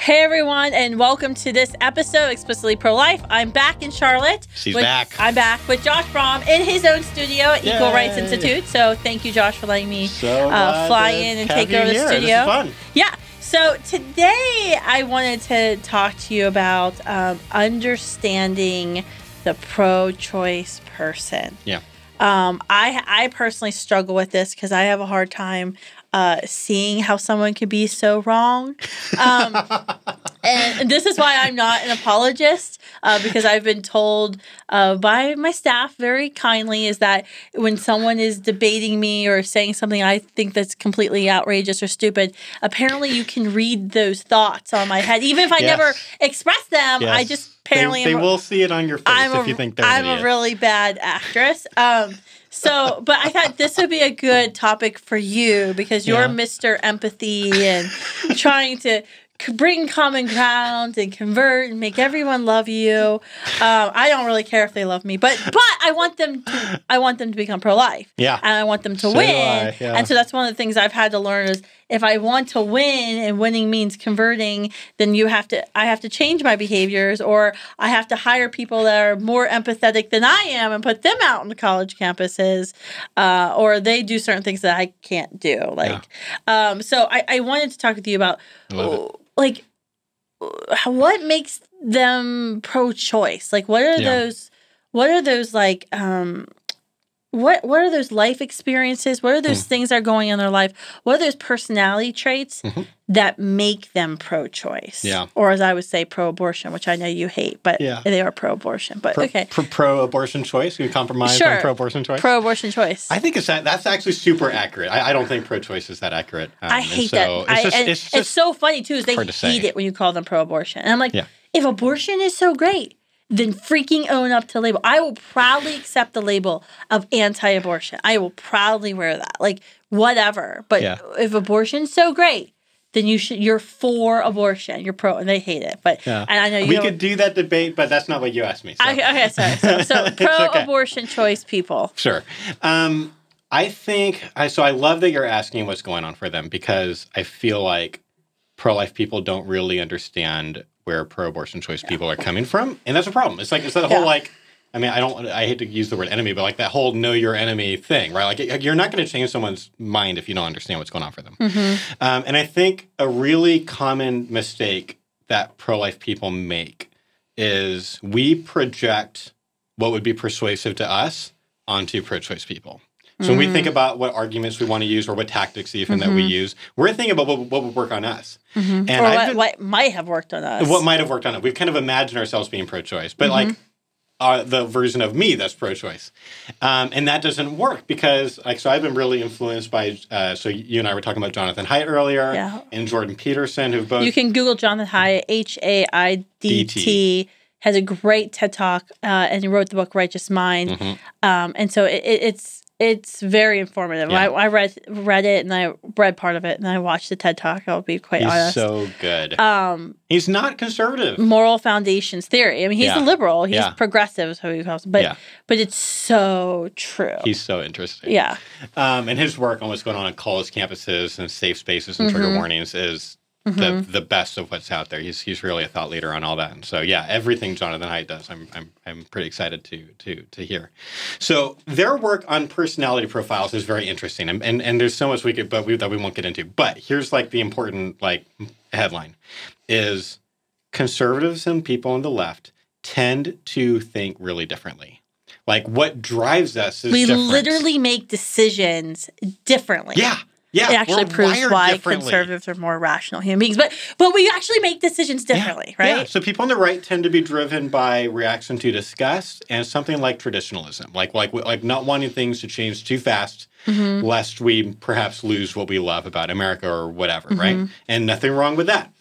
Hey everyone, and welcome to this episode of Explicitly Pro-Life. I'm back in Charlotte. I'm back with Josh Brahm in his own studio at Equal Rights Institute. So thank you, Josh, for letting me fly in and take over the studio. This is fun. Yeah. So today I wanted to talk to you about understanding the pro-choice person. Yeah. I personally struggle with this because I have a hard time seeing how someone could be so wrong. And this is why I'm not an apologist, because I've been told by my staff very kindly is that when someone is debating me or saying something I think that's completely outrageous or stupid, apparently you can read those thoughts on my head. Even if I never express them, I just apparently... They will see it on your face if you think they're an idiot. I'm a really bad actress. But I thought this would be a good topic for you because you're Mr. Empathy and trying to bring common ground and convert and make everyone love you. I don't really care if they love me, but I want them to become pro-life. Yeah. And I want them to win. And so that's one of the things I've had to learn is if I want to win and winning means converting, then I have to change my behaviors, or I have to hire people that are more empathetic than I am and put them out on the college campuses, or they do certain things that I can't do. So I wanted to talk with you about what makes them pro-choice? Like, what are those life experiences? What are those things that are going on in their life? What are those personality traits that make them pro-choice? Yeah. Or as I would say, pro-abortion, which I know you hate, but they are pro-abortion. But okay. Pro-abortion choice? You compromise on pro-abortion choice? Pro-abortion choice. I think that's actually super accurate. I don't think pro-choice is that accurate. I hate that. It's so funny, too, is they hate it when you call them pro-abortion. And I'm like, if abortion is so great, then freaking own up to the label. I will proudly accept the label of anti-abortion. I will proudly wear that. Like, whatever. But if abortion's so great, then you're for abortion. You're pro, and they hate it. But and I know we could do that debate, but that's not what you asked me. So. Okay, sorry. So pro-abortion choice people. Sure. I think so. I love that you're asking what's going on for them because I feel like pro-life people don't really understand where pro-abortion choice people are coming from, and that's a problem. It's that whole I hate to use the word enemy, but like that whole know your enemy thing, right? Like you're not going to change someone's mind if you don't understand what's going on for them. And I think a really common mistake that pro-life people make is we project what would be persuasive to us onto pro-choice people. So when we think about what arguments we want to use or what tactics even that we use, we're thinking about what would work on us. And what might have worked on us. What might have worked on us. We've kind of imagined ourselves being pro-choice. But the version of me that's pro-choice. And that doesn't work because, so I've been really influenced by, so you and I were talking about Jonathan Haidt earlier and Jordan Peterson, who've both... You can Google Jonathan Haidt, H-A-I-D-T. Has a great TED Talk, and he wrote the book Righteous Mind. And so it's very informative. Yeah. I read it, and I read part of it, and I watched the TED Talk. I'll be quite honest. He's so good. He's not conservative. Moral foundations theory. I mean, he's a liberal. He's progressive, is how he calls it. But it's so true. He's so interesting. Yeah. And his work on what's going on at college campuses and safe spaces and trigger warnings is the best of what's out there. He's really a thought leader on all that. And so everything Jonathan Haidt does, I'm pretty excited to hear. So their work on personality profiles is very interesting, and there's so much that we won't get into. But here's the important headline is conservatives and people on the left tend to think really differently. Like what drives us is we literally make decisions differently. Yeah, it actually proves why conservatives are more rational human beings. But we actually make decisions differently, right? Yeah. So people on the right tend to be driven by reaction to disgust and something like traditionalism, like not wanting things to change too fast, lest we perhaps lose what we love about America or whatever, right? And nothing wrong with that.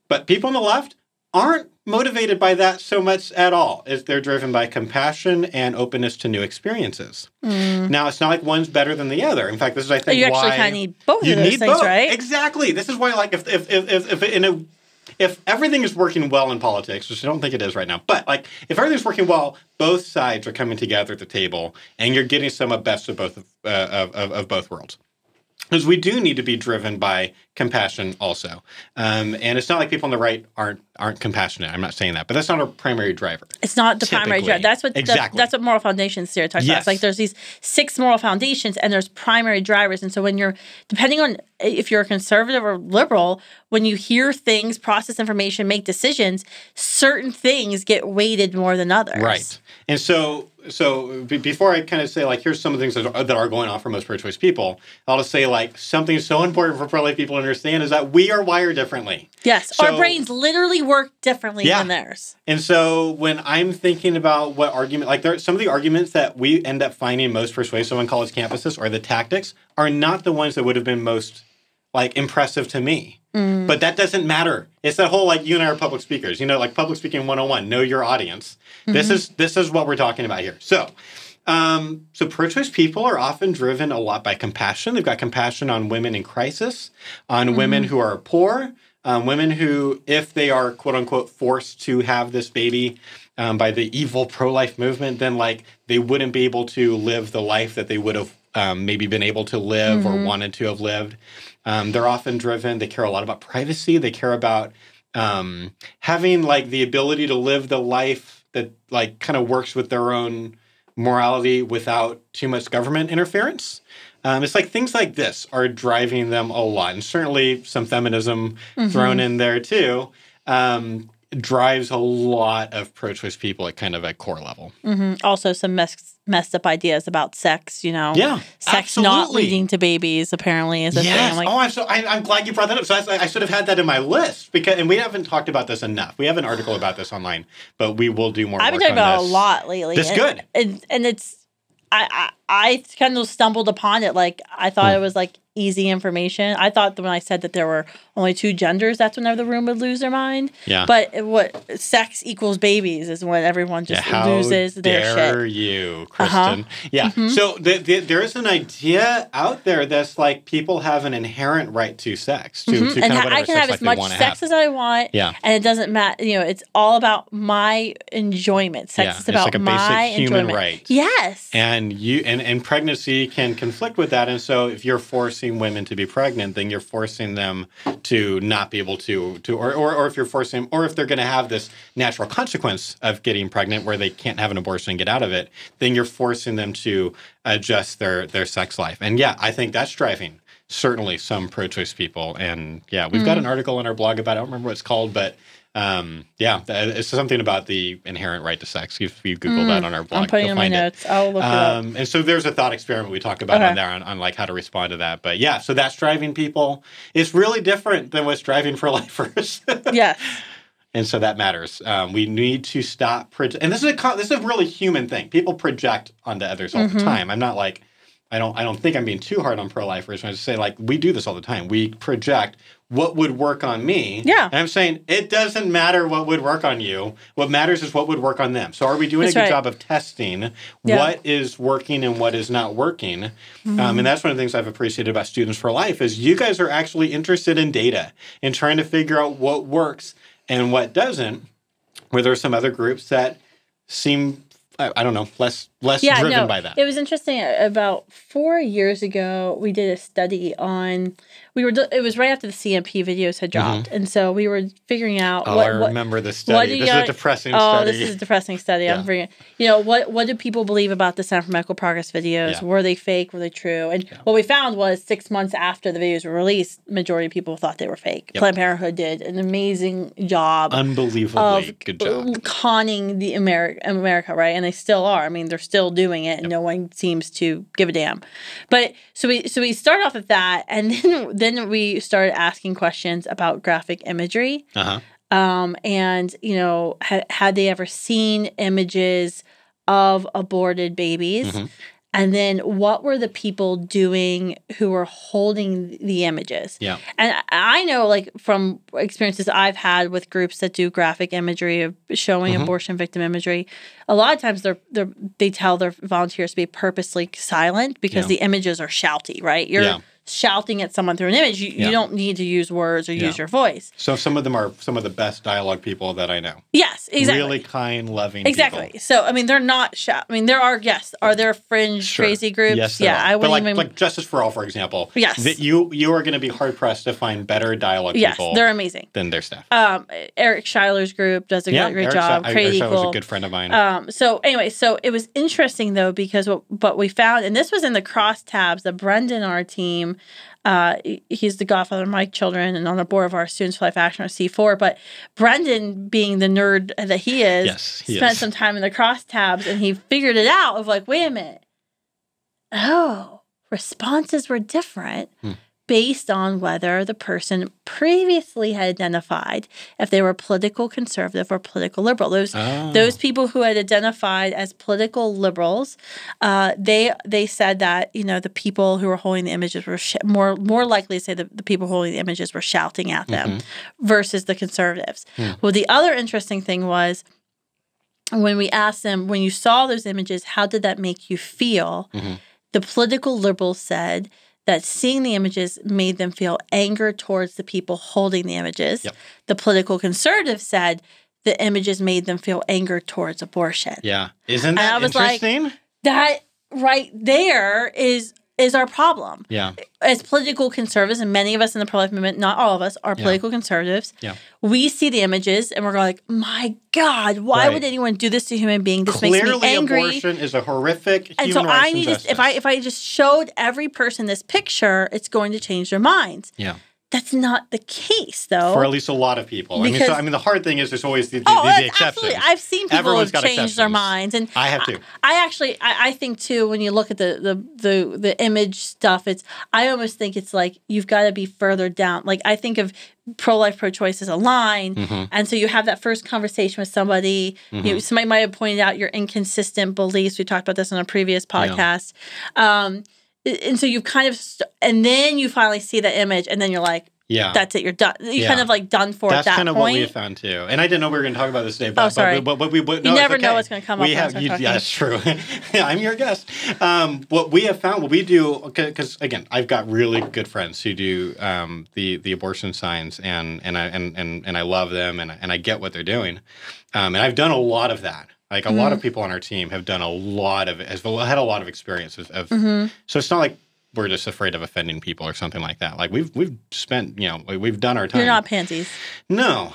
But people on the left aren't motivated by that so much at all. They're driven by compassion and openness to new experiences. Now, it's not like one's better than the other. In fact, this is, I think, you actually kind of need both of those things, right? Exactly. This is why, if everything is working well in politics, which I don't think it is right now, but if everything's working well, both sides are coming together at the table, and you're getting some of best of both of both worlds. Because we do need to be driven by compassion also. And it's not like people on the right aren't compassionate. I'm not saying that. But that's not our primary driver. It's not the primary driver. That's what that's what moral foundations stereotypes are. It's like there's these 6 moral foundations and there's primary drivers. And so when you're, depending on if you're a conservative or liberal, when you hear things, process information, make decisions, certain things get weighted more than others. Right. And so before I kind of say, like, here's some of the things that are going on for most pro-choice people, I'll just say, like, something so important for pro-life people to understand is that we are wired differently. Yes. So, our brains literally work differently than theirs. And so when I'm thinking about what argument, like, some of the arguments that we end up finding most persuasive on college campuses or the tactics are not the ones that would have been most, like, impressive to me. But that doesn't matter. It's that whole, like, you and I are public speakers. You know, like public speaking 101, know your audience. This is what we're talking about here. So pro-choice people are often driven a lot by compassion. They've got compassion on women in crisis, on women who are poor, women who, if they are, quote unquote, forced to have this baby by the evil pro-life movement, then, like, they wouldn't be able to live the life that they would have maybe been able to live or wanted to have lived. They're often driven. They care a lot about privacy. They care about having, like, the ability to live the life that, like, kind of works with their own morality without too much government interference. It's like things like this are driving them a lot. And certainly some feminism thrown in there too drives a lot of pro-choice people at kind of a core level. Also some messed up ideas about sex, you know. Yeah, sex not leading to babies apparently is a thing. Like, I'm glad you brought that up. So I should have had that in my list and we haven't talked about this enough. We have an article about this online, but we will do more work on this. I've been talking about it a lot lately. That's good. And it's I kind of stumbled upon it. Like, I thought it was, like, easy information. I thought that when I said that there were only 2 genders, that's whenever the room would lose their mind. Yeah. But what sex equals babies is when everyone just loses their shit. How dare you, Kristan? Yeah. So there is an idea out there that's like people have an inherent right to sex. To kind of whatever I can have as much sex as I want. Yeah. And it doesn't matter. You know, it's all about my enjoyment. Sex is about like a my basic enjoyment. Human right. Yes. And and pregnancy can conflict with that. And so if you're forcing women to be pregnant, then you're forcing them to not be able to or if you're forcing, or if they're going to have this natural consequence of getting pregnant where they can't have an abortion and get out of it, then you're forcing them to adjust their sex life. And yeah, I think that's driving certainly some pro-choice people. And yeah, we've got an article on our blog about it. I don't remember what it's called, but it's something about the inherent right to sex. If you Google that on our blog, I'm putting in my notes. I'll look it up. And so there's a thought experiment we talk about on there on like how to respond to that. But yeah, so that's driving people. It's really different than what's driving for lifers. Yeah. And so that matters. We need to stop and this is a really human thing. People project onto others all the time. I'm not like, I don't think I'm being too hard on pro-lifers. I just say, like, we do this all the time. We project what would work on me. Yeah. And I'm saying it doesn't matter what would work on you. What matters is what would work on them. So are we doing a good job of testing what is working and what is not working? And that's one of the things I've appreciated about Students for Life is you guys are actually interested in data and trying to figure out what works and what doesn't, where there are some other groups that seem, I don't know, less driven by that. It was interesting. About 4 years ago, we did a study on. It was right after the CMP videos had dropped, and so we were figuring out. I remember this study. This is a depressing study. Oh, this is a depressing study. Yeah. I'm forgetting. What do people believe about the Center for Medical Progress videos? Yeah. Were they fake? Were they true? And what we found was 6 months after the videos were released, majority of people thought they were fake. Yep. Planned Parenthood did an amazing job, unbelievably good job, conning the America, right? And they still are. I mean, they're still doing it, and no one seems to give a damn. But so we started off with that, and then we started asking questions about graphic imagery. And had they ever seen images of aborted babies? And then what were the people doing who were holding the images? Yeah. And I know, like, from experiences I've had with groups that do graphic imagery of showing abortion victim imagery, a lot of times they tell their volunteers to be purposely silent because the images are shouty, right? You're shouting at someone through an image. You don't need to use words or use your voice. So some of them are some of the best dialogue people that I know. Yes, exactly. Really kind, loving people. So, I mean, they're not there are, are there fringe crazy groups? Yes, I wouldn't even... Like Justice for All, for example. Yes. That you are going to be hard-pressed to find better dialogue people. Yes, they're amazing. Than their staff. Eric Schuyler's group does a great job. Crazy cool. was a good friend of mine. So anyway, so it was interesting, though, because what we found, and this was in the crosstabs, that Brendan, our team, he's the godfather of my children and on the board of our Students for Life Action, or C4. But Brendan, being the nerd that he is, spent some time in the crosstabs, and he figured it out of like, wait a minute. Oh, responses were different based on whether the person previously had identified if they were political conservative or political liberal. Those people who had identified as political liberals, they said that, you know, the people who were holding the images were more likely to say that the people holding the images were shouting at them versus the conservatives. Well, the other interesting thing was, when we asked them, when you saw those images, how did that make you feel? The political liberals said that seeing the images made them feel anger towards the people holding the images. The political conservatives said the images made them feel anger towards abortion. Yeah. Isn't that interesting? Like, that right there is our problem. Yeah. As political conservatives, and many of us in the pro-life movement, not all of us, are political conservatives. We see the images and we're going like, my God, why would anyone do this to a human being? This makes me angry. Clearly, abortion is a horrific human rights injustice. If I just showed every person this picture, it's going to change their minds. Yeah. That's not the case, though. For at least a lot of people. Because, I mean, the hard thing is there's always the exceptions. Absolutely. I've seen people have changed their minds, and I have too. I think too, when you look at the image stuff, I almost think it's like you've got to be further down. Like, I think of pro-life, pro-choice as a line, and so you have that first conversation with somebody. Somebody might have pointed out your inconsistent beliefs. We talked about this on a previous podcast. And so you've kind of, and then you finally see the image, and then you're like, that's it, you're done. You're kind of like done for at that point. That's kind of what we found too. And I didn't know we were going to talk about this today. But, sorry. But you never know what's going to come up. That's true. I'm your guest. What we have found, what we do, because again, I've got really good friends who do the abortion signs, and I love them, and I get what they're doing. And I've done a lot of that. Like, a lot of people on our team have done a lot of it, had a lot of experience of so it's not like we're just afraid of offending people or something like that. Like, we've spent, we've done our time. You're not pansies. No.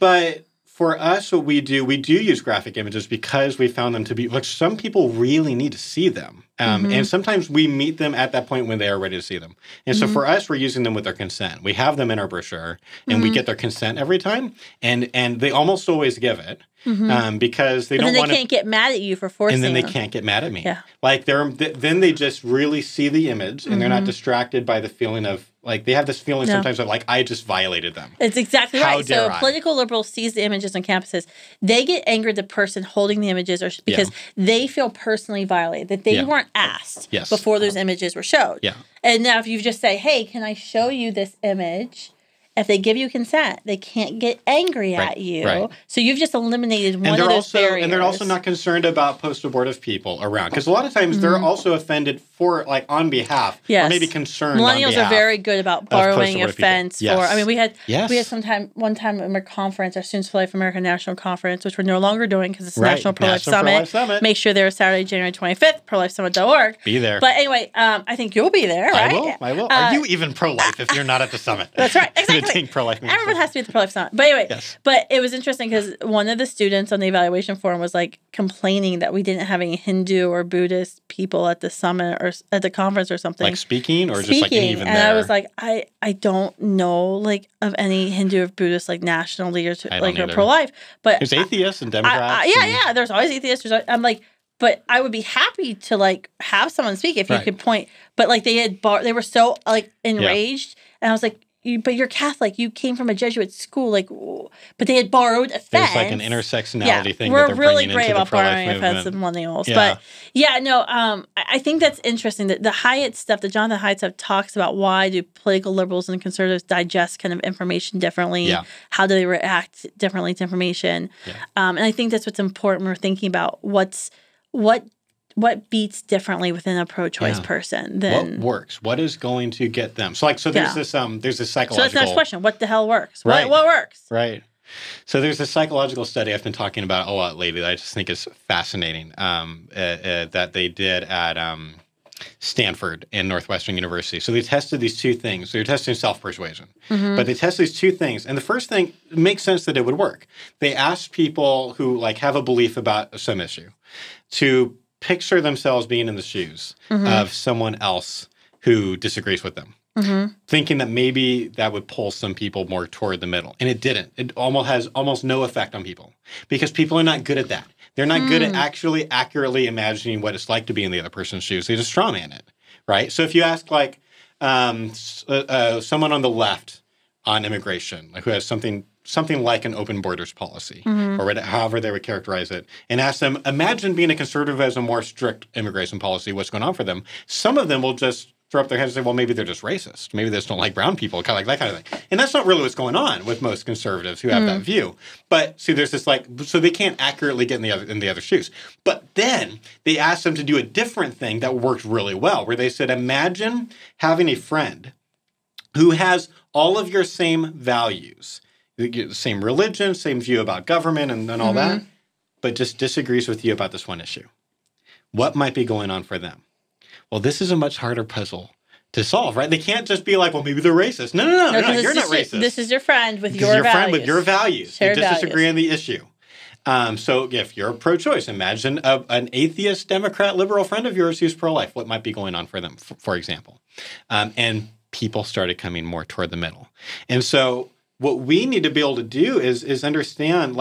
But for us, what we do use graphic images because we found them to be, like, some people really need to see them. And sometimes we meet them at that point when they are ready to see them. And so for us, we're using them with their consent. We have them in our brochure, and we get their consent every time. And they almost always give it. Because they don't want to. They can't get mad at you for forcing them. And then they can't get mad at me. Yeah. Like, then they just really see the image, and they're not distracted by the feeling of, like, they have this feeling sometimes of, like, I just violated them. It's exactly right. So political liberal sees the images on campuses. They get angry at the person holding the images because they feel personally violated, that they weren't asked before those images were showed. Yeah. And now if you just say, hey, can I show you this image? If they give you consent, they can't get angry at you. Right. So you've just eliminated one of those barriers. And they're also not concerned about post-abortive people around. Because a lot of times they're also offended for, like, on behalf. Or maybe concerned on behalf. Millennials are very good about borrowing offense for, I mean, we had one time at our conference, our Students for Life America National Conference, which we're no longer doing because it's National Pro-Life Summit. Make sure they're Saturday, January 25th, prolifesummit.org. Be there. But anyway, I think you'll be there, right? I will. Are you even pro-life if you're not at the summit? That's right. Exactly. Pro-life everyone has to be at the pro-life summit. But anyway, but it was interesting because one of the students on the evaluation forum was like complaining that we didn't have any Hindu or Buddhist people at the summit or at the conference or something. Like speaking or just like even there? And I was like, I don't know like of any Hindu or Buddhist like national leaders like are pro-life. But there's atheists and Democrats. There's always atheists. I'm like, but I would be happy to like have someone speak if you could point. But like they were so like enraged, and I was like, but you're Catholic. You came from a Jesuit school, like. But they had borrowed offense. There's like an intersectionality thing. We're that they're really great about borrowing movement. offense with millennials. But I think that's interesting. That the Hyatt stuff, the Jonathan Haidt stuff, talks about why do political liberals and conservatives digest kind of information differently? Yeah. How do they react differently to information? Yeah. And I think that's what's important when we're thinking about what what beats differently within a pro-choice person than what works? What is going to get them? So there's this psychological. So that's the next question. What the hell works? Right. What works? Right. So there's a psychological study I've been talking about a lot lately that I just think is fascinating that they did at Stanford and Northwestern University. So they tested these two things. So they're testing self-persuasion. But they tested these two things. And the first thing, it makes sense that it would work. They asked people who have a belief about some issue to picture themselves being in the shoes of someone else who disagrees with them. Thinking that maybe that would pull some people more toward the middle. And it didn't. It almost has almost no effect on people because people are not good at that. They're not good at actually accurately imagining what it's like to be in the other person's shoes. They just strawman it, right? So if you ask someone on the left on immigration who has something like an open borders policy or however they would characterize it, and ask them, imagine being a conservative who has a more strict immigration policy, what's going on for them? Some of them will just throw up their hands and say, well, maybe they're just racist. Maybe they just don't like brown people, kind of like that kind of thing. And that's not really what's going on with most conservatives who have that view. But see, there's this so they can't accurately get in the other shoes. But then they asked them to do a different thing that worked really well, where they said, imagine having a friend who has all of your same values, same religion, same view about government and all that, but just disagrees with you about this one issue. What might be going on for them? Well, this is a much harder puzzle to solve, right? They can't just be like, well, maybe they're racist. No, you're not racist. This is your friend with your values. Friend with your values. Shared you just disagree on the issue. So if you're pro-choice, imagine an atheist, Democrat, liberal friend of yours who's pro-life. What might be going on for them, for example? And people started coming more toward the middle. And so what we need to be able to do is understand,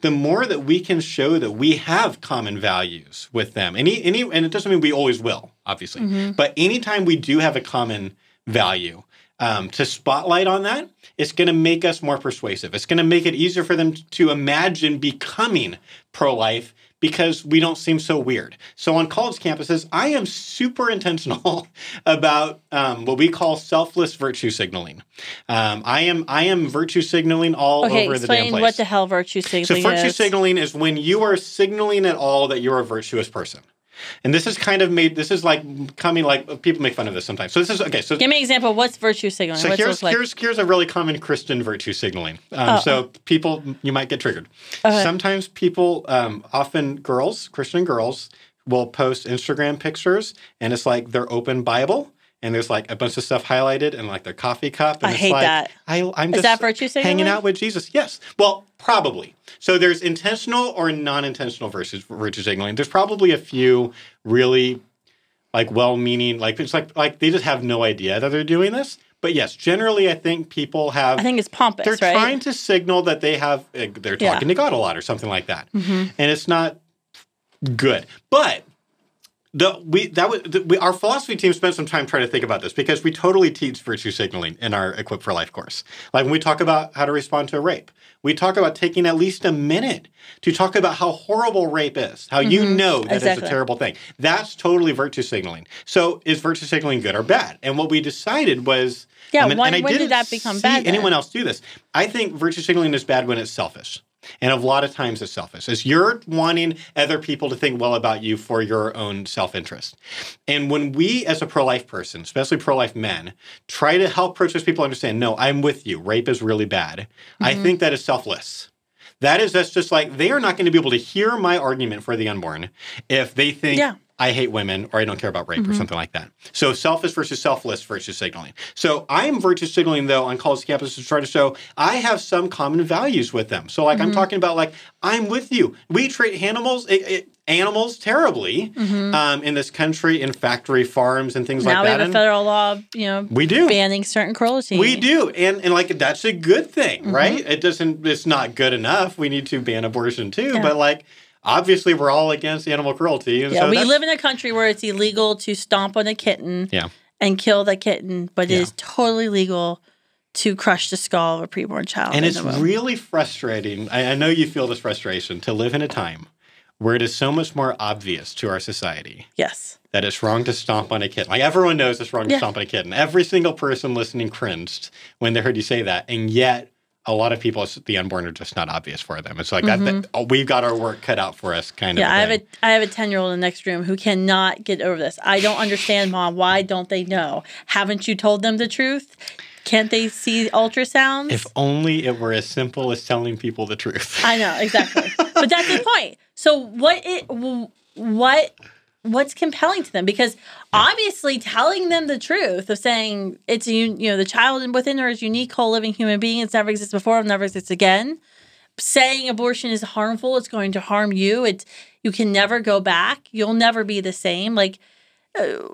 the more that we can show that we have common values with them, and it doesn't mean we always will, obviously, but anytime we do have a common value, to spotlight on that, it's going to make us more persuasive. It's going to make it easier for them to imagine becoming pro-life because we don't seem so weird. So on college campuses, I am super intentional about what we call selfless virtue signaling. I am virtue signaling all over the damn place. Okay, explain what the hell virtue signaling is. So virtue signaling is when you are signaling at all that you're a virtuous person. And this is people make fun of this sometimes. So this is, okay. So give me an example. What's virtue signaling? So here's a really common Kristan virtue signaling. People, you might get triggered. Sometimes people, often girls, Christian girls, will post Instagram pictures and it's like their open Bible. And there's a bunch of stuff highlighted and their coffee cup. And I hate that. I'm just that virtue signaling? Hanging out with Jesus. Yes. Well, probably. So there's intentional or non-intentional virtue signaling. There's probably a few really well-meaning, it's like they just have no idea that they're doing this. But yes, generally I think people have. I think it's pompous, they're trying to signal that they're talking to God a lot or something like that. And it's not good. But our philosophy team spent some time trying to think about this because we totally teach virtue signaling in our Equip for Life course. When we talk about how to respond to a rape, we talk about taking at least a minute to talk about how horrible rape is, how you know that it's a terrible thing. That's totally virtue signaling. So is virtue signaling good or bad? And what we decided was... Yeah, when did that become bad? Anyone else do this? I think virtue signaling is bad when it's selfish. And a lot of times it's selfish. It's you're wanting other people to think well about you for your own self-interest. And when we, as a pro-life person, especially pro-life men, try to help pro-choice people understand, no, I'm with you. Rape is really bad. I think that is selfless. That's just they are not going to be able to hear my argument for the unborn if they think I hate women or I don't care about rape or something like that. So selfish versus selfless virtue signaling. So I'm virtue signaling, though, on college campuses to try to show I have some common values with them. So I'm talking about I'm with you. We treat animals terribly in this country, in factory farms and things like that. Now we have a federal law, we do banning certain cruelty. We do, and that's a good thing, right? It's not good enough. We need to ban abortion too, but obviously, we're all against animal cruelty. And we live in a country where it's illegal to stomp on a kitten and kill the kitten, but it is totally legal to crush the skull of a preborn child. And it's really frustrating. I know you feel this frustration to live in a time where it is so much more obvious to our society that it's wrong to stomp on a kitten. Everyone knows it's wrong to stomp on a kitten. Every single person listening cringed when they heard you say that. And yet, a lot of people, the unborn are just not obvious for them. It's like we've got our work cut out for us, kind of. Yeah, I have a 10-year-old in the next room who cannot get over this. I don't understand, Mom. Why don't they know? Haven't you told them the truth? Can't they see ultrasounds? If only it were as simple as telling people the truth. I know, exactly. But that's the point. So what's compelling to them? Because obviously telling them the truth of saying it's the child within her is a unique, whole living human being. It's never existed before. It'll never exist again. Saying abortion is harmful. It's going to harm you. You can never go back. You'll never be the same. Like,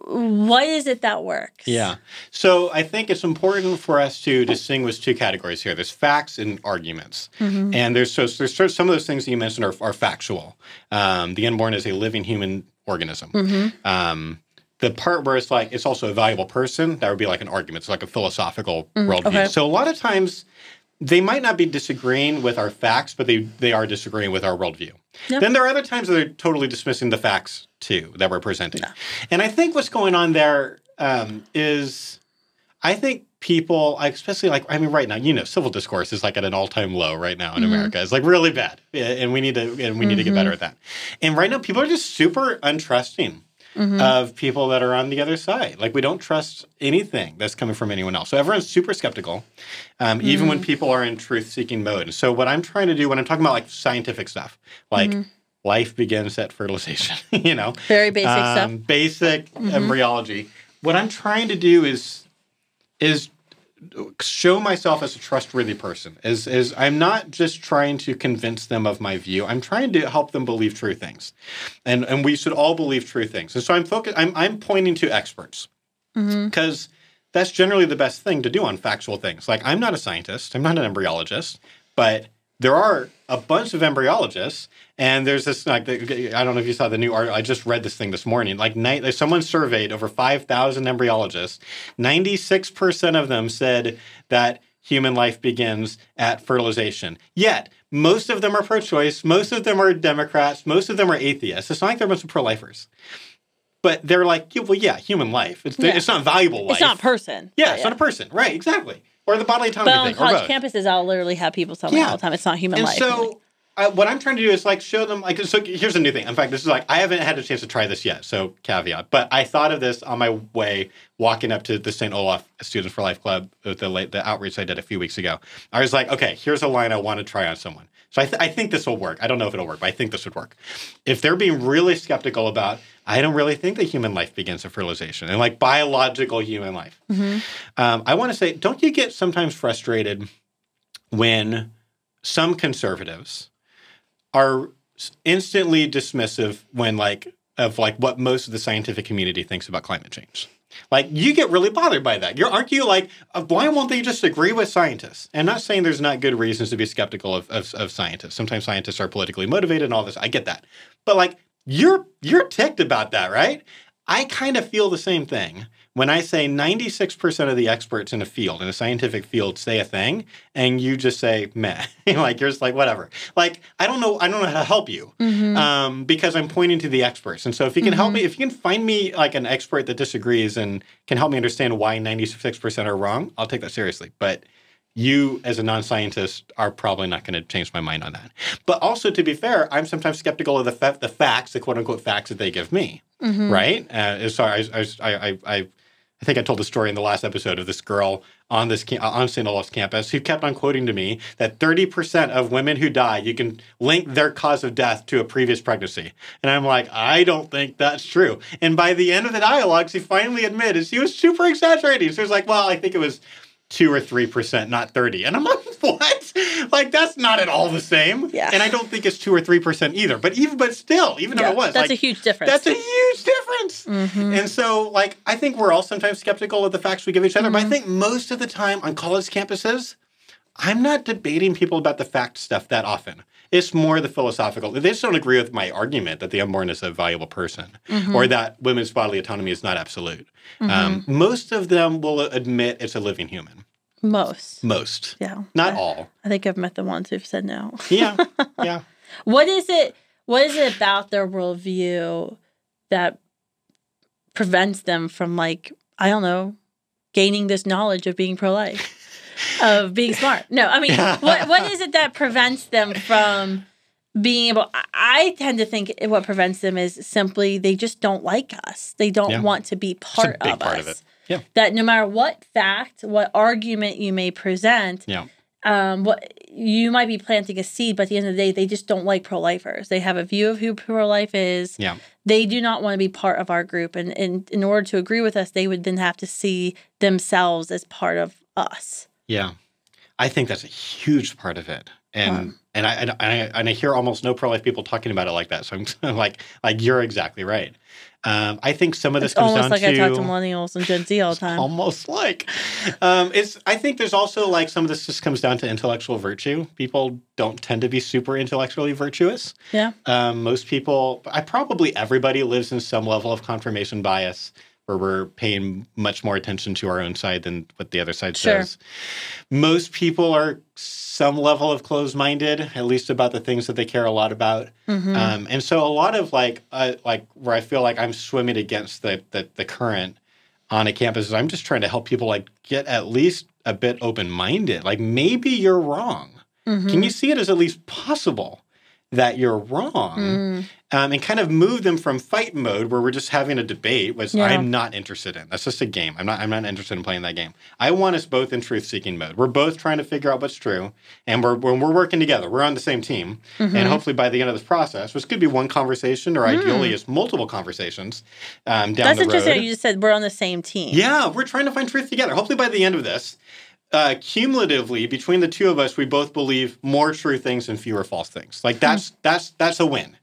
what is it that works? Yeah. So I think it's important for us to distinguish two categories here. There's facts and arguments. And there's some of those things that you mentioned are factual. The unborn is a living human organism. The part where it's like it's also a valuable person, that would be like an argument. It's like a philosophical worldview. Okay. So a lot of times they might not be disagreeing with our facts, but they are disagreeing with our worldview. Yep. Then there are other times that they're totally dismissing the facts, too, that we're presenting. Yeah. And I think what's going on there is I think people, especially right now, civil discourse is like at an all-time low right now in America. It's like really bad, and we need to get better at that. And right now, people are just super untrusting of people that are on the other side. Like, we don't trust anything that's coming from anyone else. So everyone's super skeptical, even when people are in truth-seeking mode. And so what I'm trying to do when I'm talking about, like, scientific stuff, like life begins at fertilization, Very basic stuff. Basic embryology. What I'm trying to do is show myself as a trustworthy person. Is I'm not just trying to convince them of my view. I'm trying to help them believe true things, and we should all believe true things. And so I'm pointing to experts because that's generally the best thing to do on factual things. Like, I'm not a scientist. I'm not an embryologist, but there are a bunch of embryologists, and there's this, like, I don't know if you saw the new article. I just read this thing this morning. Like, someone surveyed over 5,000 embryologists. 96% of them said that human life begins at fertilization. Yet, most of them are pro-choice. Most of them are Democrats. Most of them are atheists. It's not like they're a bunch of pro-lifers. But they're like, well, yeah, human life. It's not valuable life. It's not a person. Yeah, it's not a person. Right, exactly. Or the bodily autonomy thing. But on college campuses, I'll literally have people tell me all the time, it's not human life. So what I'm trying to do is, like, show them, like, so here's a new thing. In fact, this is like, I haven't had a chance to try this yet, so caveat. But I thought of this on my way walking up to the St. Olaf Students for Life Club, the outreach I did a few weeks ago. I was like, okay, here's a line I want to try on someone. So I think this will work. I don't know if it'll work, but I think this would work. If they're being really skeptical about, I don't really think that human life begins at fertilization, and like biological human life. I want to say, don't you get sometimes frustrated when some conservatives are instantly dismissive of what most of the scientific community thinks about climate change? Like, you get really bothered by that. Aren't you like, why won't they just agree with scientists? And not saying there's not good reasons to be skeptical of scientists. Sometimes scientists are politically motivated and all this. I get that. But, like, you're ticked about that, right? I kind of feel the same thing when I say 96% of the experts in a scientific field, say a thing, and you just say, meh. Like, you're just like, whatever. Like, I don't know how to help you because I'm pointing to the experts. And so if you can help me, if you can find me, like, an expert that disagrees and can help me understand why 96% are wrong, I'll take that seriously. But you, as a non-scientist, are probably not going to change my mind on that. But also, to be fair, I'm sometimes skeptical of the facts, the quote-unquote facts that they give me, right? I think I told the story in the last episode of this girl on St. Olaf's campus who kept on quoting to me that 30% of women who die, you can link their cause of death to a previous pregnancy. And I'm like, I don't think that's true. And by the end of the dialogue, she finally admitted she was super exaggerating. She was like, well, I think it was 2 or 3%, not 30. And I'm like, what? Like, that's not at all the same. Yeah. And I don't think it's 2 or 3% either. But still, even though it was. That's a huge difference. That's a huge difference. And so, like, I think we're all sometimes skeptical of the facts we give each other. But I think most of the time on college campuses, I'm not debating people about the fact stuff that often. It's more the philosophical. They just don't agree with my argument that the unborn is a valuable person or that women's bodily autonomy is not absolute. Most of them will admit it's a living human. Most. Yeah. Not all. I think I've met the ones who've said no. Yeah. What is it about their worldview that prevents them from, like, I don't know, gaining this knowledge of being pro-life? of being smart. No, I mean, what is it that prevents them from being able? I tend to think what prevents them is simply they just don't like us. They don't want to be part of us. It's a big part of it. Yeah. That no matter what fact, what argument you may present, what you might be planting a seed, but at the end of the day, they just don't like pro-lifers. They have a view of who pro-life is. Yeah. They do not want to be part of our group. And in order to agree with us, they would then have to see themselves as part of us. Yeah. I think that's a huge part of it. And I hear almost no pro-life people talking about it like that. So I'm like you're exactly right. I think some of this comes down to... Almost like I talk to millennials and Gen Z all the time. Almost like. I think there's also like some of this just comes down to intellectual virtue. People don't tend to be super intellectually virtuous. Yeah. Most people, probably everybody lives in some level of confirmation bias where we're paying much more attention to our own side than what the other side says. Most people are some level of closed-minded, at least about the things that they care a lot about. Mm-hmm. And so a lot of like where I feel like I'm swimming against the current on a campus is I'm just trying to help people like get at least a bit open-minded. Like maybe you're wrong. Mm-hmm. Can you see it as at least possible that you're wrong? And kind of move them from fight mode where we're just having a debate, which I'm not interested in. That's just a game. I'm not interested in playing that game. I want us both in truth-seeking mode. We're both trying to figure out what's true, and when we're working together, we're on the same team. Mm-hmm. And hopefully by the end of this process, which could be one conversation or ideally it's multiple conversations down the road. That's interesting. You just said we're on the same team. Yeah, we're trying to find truth together. Hopefully by the end of this, cumulatively, between the two of us, we both believe more true things and fewer false things. Like that's a win.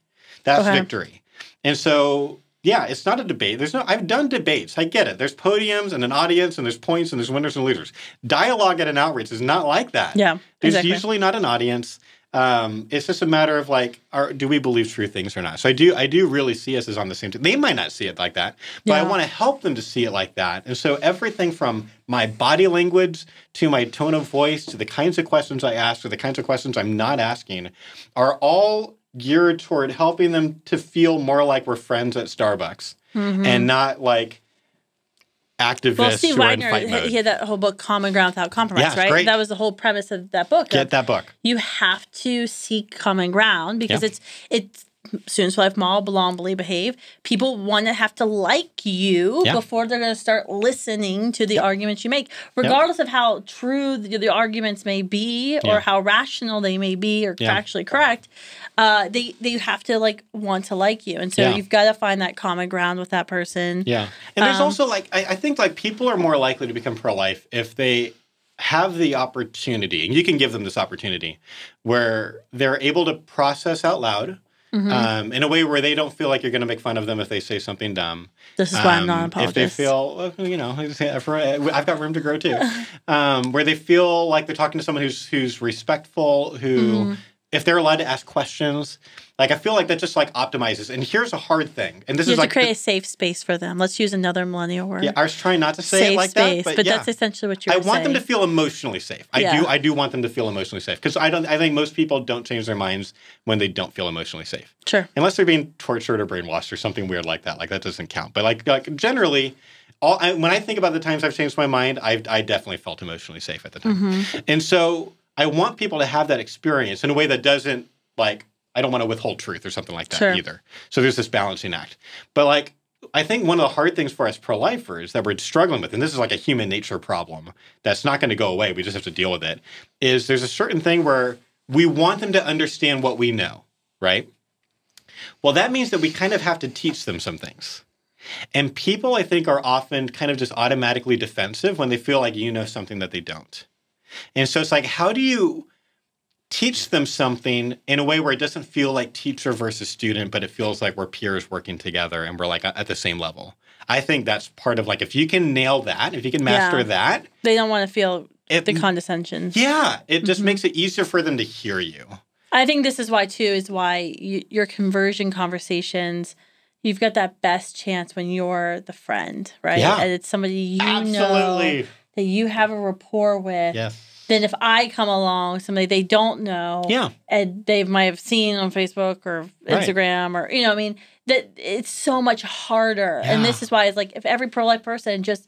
That's victory. And so, yeah, it's not a debate. I've done debates. I get it. There's podiums and an audience and there's points and there's winners and losers. Dialogue at an outreach is not like that. Yeah, there's usually not an audience. It's just a matter of like, do we believe true things or not? So I do really see us as on the same team. They might not see it like that, but I want to help them to see it like that. And so everything from my body language to my tone of voice to the kinds of questions I ask or the kinds of questions I'm not asking are all geared toward helping them to feel more like we're friends at Starbucks and not like activists Steve who are in fight mode. He had that whole book, Common Ground Without Compromise, right? Great. That was the whole premise of that book. Get that book. You have to seek common ground because it's students for life, model, belong, believe, behave. People want to have to like you before they're going to start listening to the arguments you make, regardless of how true the arguments may be or how rational they may be or factually correct. They have to like want to like you, and so you've got to find that common ground with that person. Yeah, and there's also like I think like people are more likely to become pro-life if they have the opportunity, and you can give them this opportunity, where they're able to process out loud. Mm-hmm. In a way where they don't feel like you're going to make fun of them if they say something dumb. This is why I'm not an apologist. If they feel, I've got room to grow too. Where they feel like they're talking to someone who's respectful, who, if they're allowed to ask questions, like I feel like that just like optimizes. And here's a hard thing, and this is like to create a safe space for them. Let's use another millennial word. Yeah, I was trying not to say it like space, that, but that's essentially what you're saying. I want them to feel emotionally safe. I do want them to feel emotionally safe because I think most people don't change their minds when they don't feel emotionally safe. Sure, unless they're being tortured or brainwashed or something weird like that. Like that doesn't count. But like generally. When I think about the times I've changed my mind, I definitely felt emotionally safe at the time. And so I want people to have that experience in a way that doesn't, like, I don't want to withhold truth or something like that either. So there's this balancing act. But, like, I think one of the hard things for us pro-lifers that we're struggling with, and this is like a human nature problem that's not going to go away, we just have to deal with it, is there's a certain thing where we want them to understand what we know, right? Well, that means that we kind of have to teach them some things. And people, I think, are often kind of just automatically defensive when they feel like you know something that they don't. And so it's like, how do you teach them something in a way where it doesn't feel like teacher versus student, but it feels like we're peers working together and we're like at the same level? I think that's part of like, if you can nail that, if you can master that. They don't want to feel the condescension. Yeah. It just makes it easier for them to hear you. I think this is why, too, your conversion conversations, you've got that best chance when you're the friend, right? Yeah. And it's somebody you know that you have a rapport with. Yes. Then if I come along, somebody they don't know, and they might have seen on Facebook or Instagram or, you know, I mean, that it's so much harder. Yeah. And this is why it's like if every pro-life person just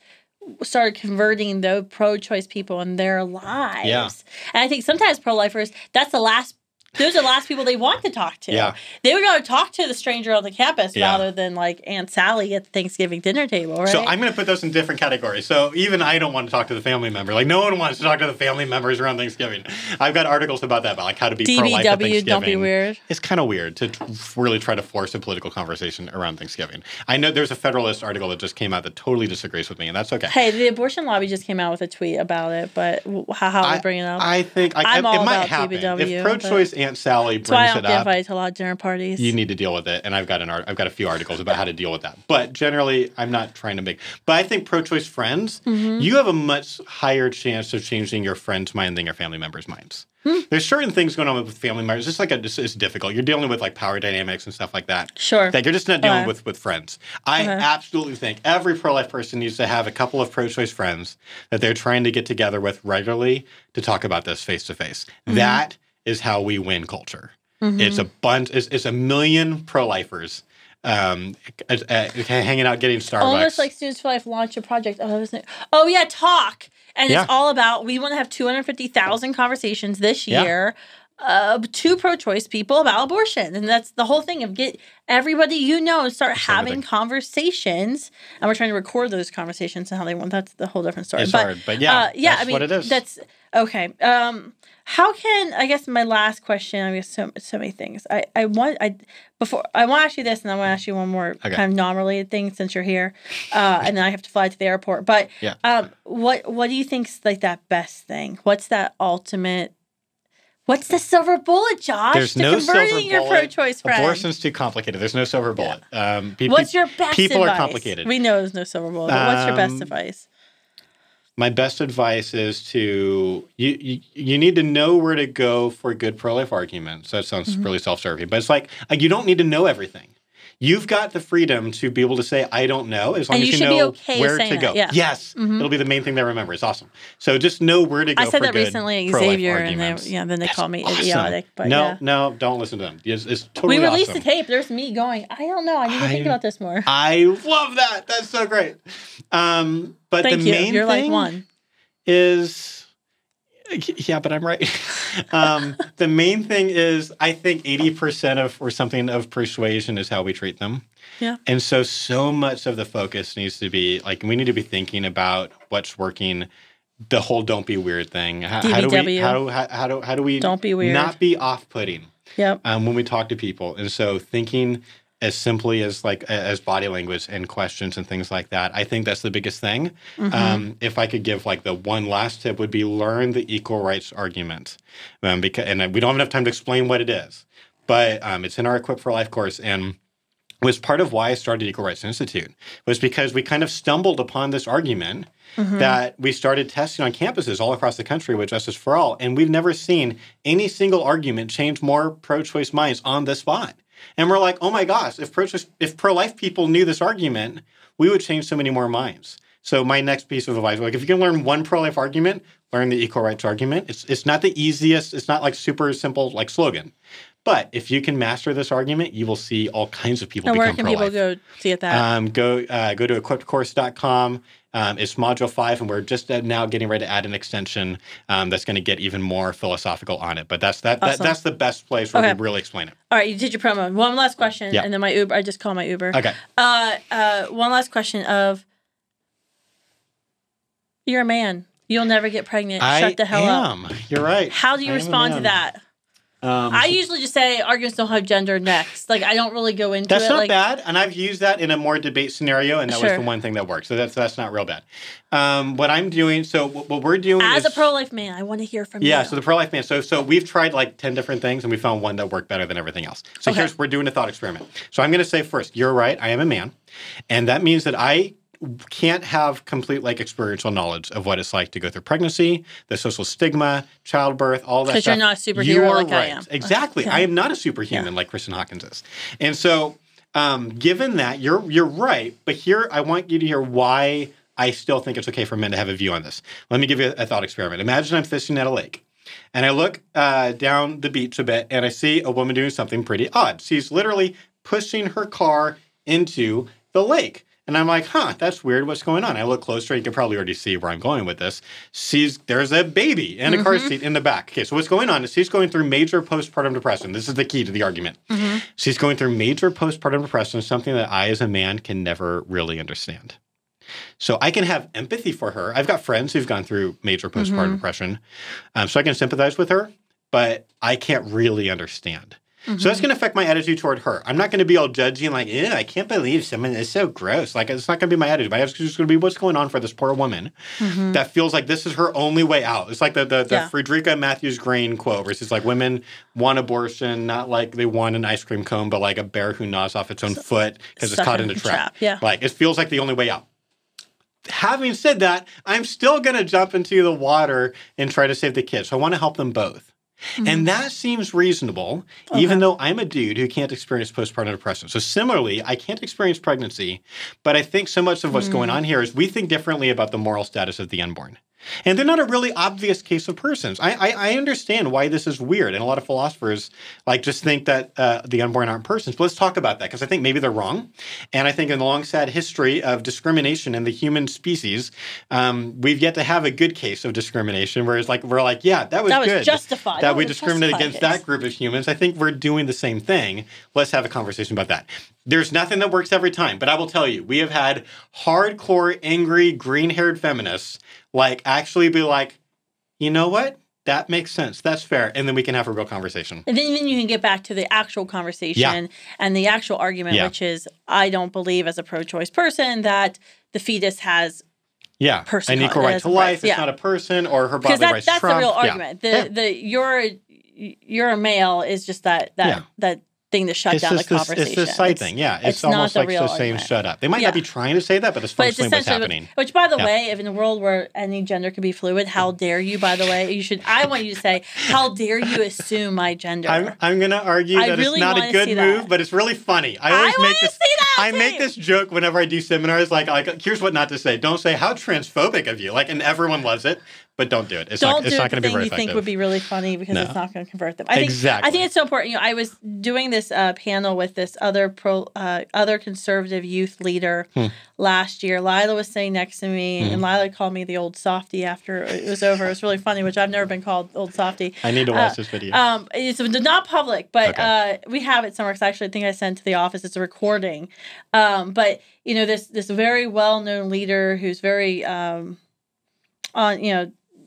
started converting the pro-choice people in their lives. Yeah. And I think sometimes pro-lifers, those are the last people they want to talk to. Yeah. They would go to talk to the stranger on the campus rather than like Aunt Sally at the Thanksgiving dinner table, right? So I'm going to put those in different categories. So even I don't want to talk to the family member. Like no one wants to talk to the family members around Thanksgiving. I've got articles about that, about like how to be pro-life at Thanksgiving. Don't be weird. It's kind of weird to really try to force a political conversation around Thanksgiving. I know there's a Federalist article that just came out that totally disagrees with me, and that's okay. Hey, the abortion lobby just came out with a tweet about it, but how are we bringing it up? I think it might happen. If pro-choice Aunt Sally brings I don't get invited to a lot of dinner parties. You need to deal with it, and I've got a few articles about how to deal with that. But generally, I'm not trying to make. But I think pro-choice friends, you have a much higher chance of changing your friends' mind than your family members' minds. There's certain things going on with family members. It's difficult. You're dealing with like power dynamics and stuff like that. Sure. That you're just not dealing with friends. I absolutely think every pro-life person needs to have a couple of pro-choice friends that they're trying to get together with regularly to talk about this face to face. That is how we win culture. It's a bunch. It's a million pro-lifers hanging out, getting Starbucks. Almost like Students for Life launched a project. Talk. And it's all about, we want to have 250,000 conversations this year to pro-choice people about abortion. And that's the whole thing of get everybody and start having conversations. And we're trying to record those conversations and how they want. That's the whole different story. It's hard, but that's what it is. That's, okay. How can, I guess my last question, I guess so many things. I want to ask you this, and I want to ask you one more kind of non-related thing since you're here, and then I have to fly to the airport. But what do you think's like that best thing? What's that ultimate? What's the silver bullet, Josh? There's no silver bullet. Your pro-choice friend. Abortion's too complicated. There's no silver bullet. What's your best people advice? Are complicated. We know there's no silver bullet. But what's your best advice? My best advice is to you need to know where to go for good pro-life arguments. That sounds really self-serving, but it's like you don't need to know everything. You've got the freedom to be able to say, I don't know, as long as you know where to go. Yeah. Yes. It'll be the main thing they remember. It's awesome. So just know where to go for good I said that recently at Xavier, and then they called me idiotic. But no, don't listen to them. It's totally awesome. We released the tape. There's me going, I don't know. I need to think about this more. I love that. That's so great. But the main You're thing like one. Is... Yeah, but I'm right. The main thing is, I think 80% of persuasion is how we treat them. Yeah. And so much of the focus needs to be like we need to be thinking about what's working. The whole "don't be weird" thing. How do we don't be weird, not be off-putting? Yep. When we talk to people, and so thinking as simply as as body language and questions and things like that. I think that's the biggest thing. If I could give the one last tip would be learn the equal rights argument. And we don't have enough time to explain what it is, but it's in our Equip for Life course. And was part of why I started Equal Rights Institute was because we kind of stumbled upon this argument that we started testing on campuses all across the country with Justice for All. And we've never seen any single argument change more pro-choice minds on the spot. And we're like, oh my gosh, if pro-life people knew this argument, we would change so many more minds. So my next piece of advice, if you can learn one pro-life argument, learn the equal rights argument. It's not the easiest. It's not super simple slogan. But if you can master this argument, you will see all kinds of people become pro-life. And where can people go see it that? Go to equippedcourse.com. It's Module 5, and we're just now getting ready to add an extension that's going to get even more philosophical on it. But that's the best place where we really explain it. All right, you did your promo. One last question, and then my Uber. I just call my Uber. Okay. One last question of, you're a man. You'll never get pregnant. Shut the hell up. You're right. How do you respond to that? I usually just say arguments don't have gender next. I don't really go into that's it. That's not bad, and I've used that in a more debate scenario, and that was the one thing that worked. So that's not real bad. What I'm doing, so what we're doing as a pro-life man, I want to hear from you. Yeah, so the pro-life man. So we've tried 10 different things, and we found one that worked better than everything else. So we're doing a thought experiment. So I'm going to say first, you're right, I am a man, and that means that I can't have complete experiential knowledge of what it's like to go through pregnancy, the social stigma, childbirth, all that stuff. Because you're not a superhero I am. Exactly. I am not a superhuman like Kristan Hawkins is. And so given that, you're right, but here I want you to hear why I still think it's okay for men to have a view on this. Let me give you a thought experiment. Imagine I'm fishing at a lake. And I look down the beach a bit, and I see a woman doing something pretty odd. She's literally pushing her car into the lake. And I'm like, huh, that's weird. What's going on? I look closer. You can probably already see where I'm going with this. There's a baby in a car seat in the back. Okay, so what's going on is she's going through major postpartum depression. This is the key to the argument. She's going through major postpartum depression, something that I as a man can never really understand. So I can have empathy for her. I've got friends who've gone through major postpartum depression. So I can sympathize with her, but I can't really understand. So that's going to affect my attitude toward her. I'm not going to be all judgy and like, ew, I can't believe someone is so gross. Like, it's not going to be my attitude. My attitude is going to be what's going on for this poor woman that feels like this is her only way out. It's like the Frederica Matthews Grain quote where she's like, women want abortion, not like they want an ice cream cone, but like a bear who gnaws off its own foot because it's caught in a trap. Yeah. Like, it feels like the only way out. Having said that, I'm still going to jump into the water and try to save the kids. So I want to help them both. And that seems reasonable, even though I'm a dude who can't experience postpartum depression. So similarly, I can't experience pregnancy, but I think so much of what's going on here is we think differently about the moral status of the unborn. And they're not a really obvious case of persons. I understand why this is weird. And a lot of philosophers just think that the unborn aren't persons. But let's talk about that because I think maybe they're wrong. And I think in the long, sad history of discrimination in the human species, we've yet to have a good case of discrimination where it's like, we're like, yeah, that was good. Justified. That we discriminate against that group of humans. I think we're doing the same thing. Let's have a conversation about that. There's nothing that works every time. But I will tell you, we have had hardcore, angry, green-haired feminists actually be like, you know what? That makes sense. That's fair. And then we can have a real conversation. And then you can get back to the actual conversation and the actual argument, which is, I don't believe as a pro-choice person that the fetus has an equal right to life. It's not a person or her bodily rights that's trump. The real argument. You're a male is just that thing to shut down the conversation. It's this side thing, It's almost like just saying shut up. They might not be trying to say that, but it's functionally what's happening. Which, by the way, if in a world where any gender could be fluid, how dare you, by the way, I want you to say, how dare you assume my gender? I'm going to argue that it's not a good move, but it's really funny. I make this joke whenever I do seminars, like here's what not to say. Don't say, how transphobic of you. And everyone loves it. But don't do it. It's not going to be very effective. You think would be really funny because it's not going to convert them. I think it's so important. I was doing this panel with this other conservative youth leader last year. Lila was sitting next to me, and Lila called me the Old Softie after it was over. It was really funny, which I've never been called Old Softie. I need to watch this video. It's not public, but we have it somewhere. Because actually, I think I sent it to the office. It's a recording. But this very well known leader who's very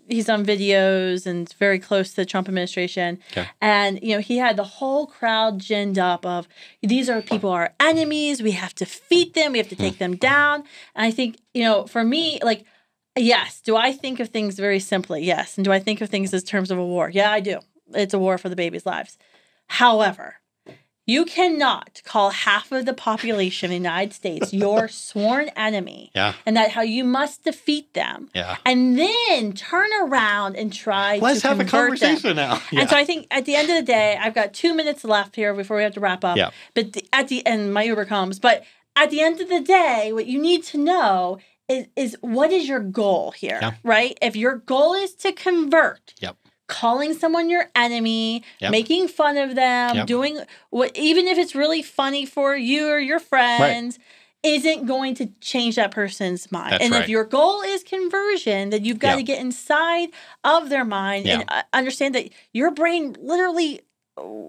he's on videos and very close to the Trump administration. Okay. And, he had the whole crowd ginned up of, these are people our enemies. We have to defeat them. We have to take them down. And I think, for me, yes. Do I think of things very simply? Yes. And do I think of things as terms of a war? Yeah, I do. It's a war for the babies' lives. However, you cannot call half of the population of the United States your sworn enemy, and that how you must defeat them, and then turn around and try Let's to have a conversation them. Now. And so I think at the end of the day, I've got 2 minutes left here before we have to wrap up. Yeah. But at the end, my Uber comes. But at the end of the day, what you need to know is what is your goal here, right? If your goal is to convert. Calling someone your enemy, making fun of them, doing what, even if it's really funny for you or your friends, isn't going to change that person's mind. That's if your goal is conversion, then you've got to get inside of their mind and understand that your brain literally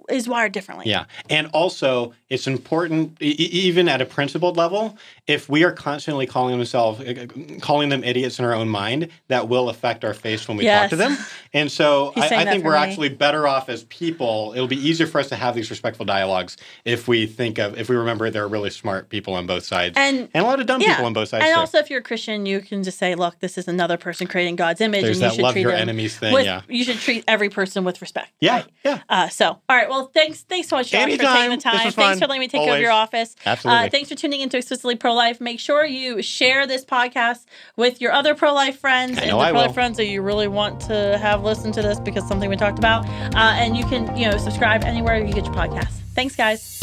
is wired differently. Yeah. And also, it's important, even at a principled level, if we are constantly calling them idiots in our own mind, that will affect our face when we talk to them. And so I think we're actually better off as people. It'll be easier for us to have these respectful dialogues if we remember there are really smart people on both sides and a lot of dumb people on both sides. And too. Also, if you're a Christian, you can just say, look, this is another person creating God's image. There's and you that should love treat your them enemies thing, You should treat every person with respect. Yeah, So, all right. Well, thanks so much, Josh, for taking the time. Thanks for letting me take over your office. Absolutely. Thanks for tuning into Explicitly Pro-Life. Make sure you share this podcast with your other pro-life friends and the pro-life friends that you really want to have listen to this because something we talked about. And you can, subscribe anywhere you get your podcasts. Thanks, guys.